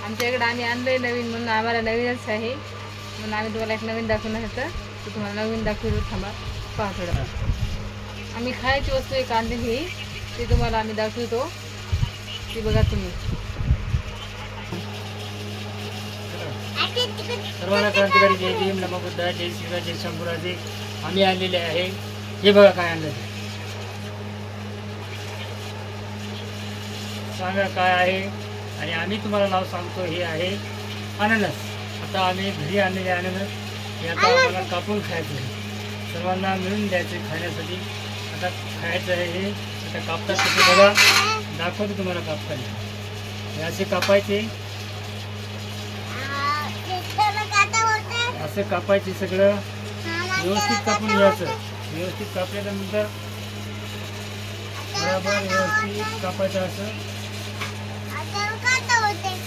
आमच्याकडे आम्ही आणलंय नवीन म्हणून आम्हाला नवीनच आहे म्हणून आम्ही तुम्हाला एक नवीन दाखवणार होतं तर तुम्हाला नवीन दाखवतो थांबा पहा थोडं आम्ही खायची वस्तू एक आणलेली ती तुम्हाला आम्ही दाखवतो ती बघा तुम्ही सर्वांना क्रांतिकारी जय भीम नमो बुद्धाय जय श्रीराम जय शंभूराजे आम्ही आणलेले आहे हे बघा काय आणलं सांगा काय आहे आणि आम्ही तुम्हाला नाव सांगतो हे आहे अननस आता आम्ही घरी आणलेले अननस हे आता आम्हाला कापून खायचं आहे सर्वांना मिळून द्यायचं खाण्यासाठी आता खायचं आहे हे आता कापतात तसे बघा दाखवतो तुम्हाला कापताना हे असे कापायचे असं कापायचे सगळं व्यवस्थित कापून घ्यायचं व्यवस्थित कापल्यानंतर बरोबर व्यवस्थित कापायचं असं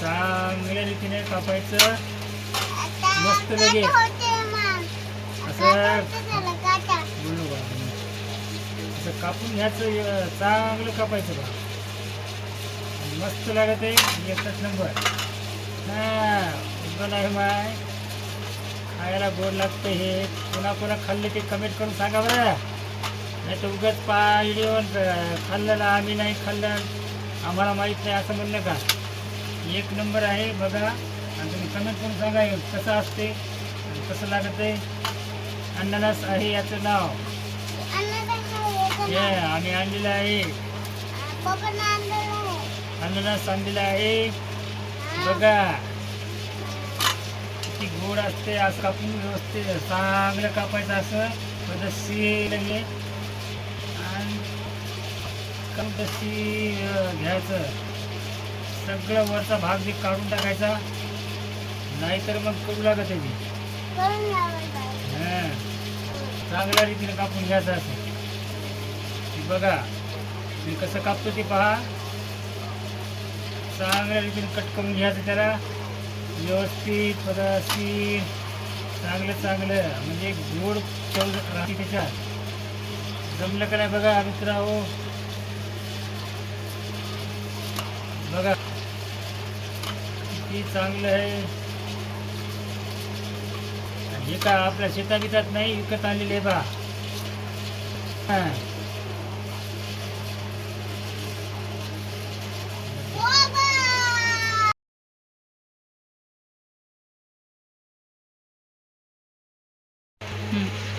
चांगल्या रीतीने कापायचं मस्त लगे असं बोलू असं कापून घ्यायचं चांगलं कापायचं बघा मस्त लागत आहे एकच नंबर हा आहे माय खायला गोड लागतं हे कोणा खाल्ले ते कमेंट करून सांगा बरं नाही तर उगाच व्हिडिओवर खाल्लं आम्ही नाही खाल्लं आम्हाला माहीत नाही असं म्हणलं का एक नंबर आहे बघा आणि तुम्ही कमेंट करून सांगा कसं असते आणि कसं लागत आहे अननस आहे याचं नाव हे आम्ही आणलेलं आहे अननस आणलेलं आहे बघा किती गोड असते असं कापून व्यवस्थित चांगलं कापायचं असं पद्धतशीर लगे आणि पद्धतशीर घ्यायचं सगळं वरचा भाग बी काढून टाकायचा नाहीतर मग करू लागत आहे चांगल्या रीतीने कापून घ्यायचं असं बघा मी कसं कापतो ते पहा चांगल्या रीतीने कट करून घ्यायचं त्याला व्यवस्थित पद्धतशीर चांगलं म्हणजे गोड चव राहते त्याच्यात जमलं का नाही बघा मित्रांनो बघा किती चांगलं आहे हे का आपल्या शेताबितात नाही विकत आणलेले आहे बा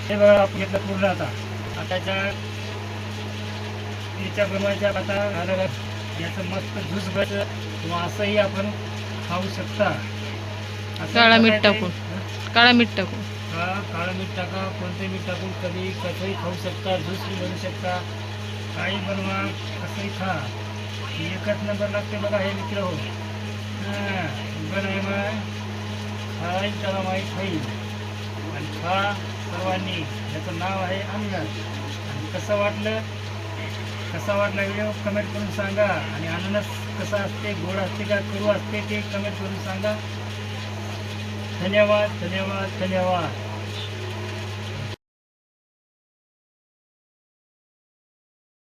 हे बघा आपण घेतलं पूर्ण आता याच्या बनवायच्या आता याचं मस्त ज्यूस घ्यायचं किंवा असंही आपण खाऊ शकता काळा मीठ टाकून काळं मीठ टाका कोणते मीठ टाकून कधी कसंही खाऊ शकता ज्यूस बनवू शकता काही बनवा असंही खा एकच नंबर लागते बघा हे मित्र हो बरं आहे मग खाईल त्याला माहीत होईल आणि खा सर्वांनी याचं नाव आहे अननस आणि कसं वाटला व्हिडिओ कमेंट करून सांगा आणि अननस कसं असते गोड असते का कडू असते ते कमेंट करून सांगा धन्यवाद.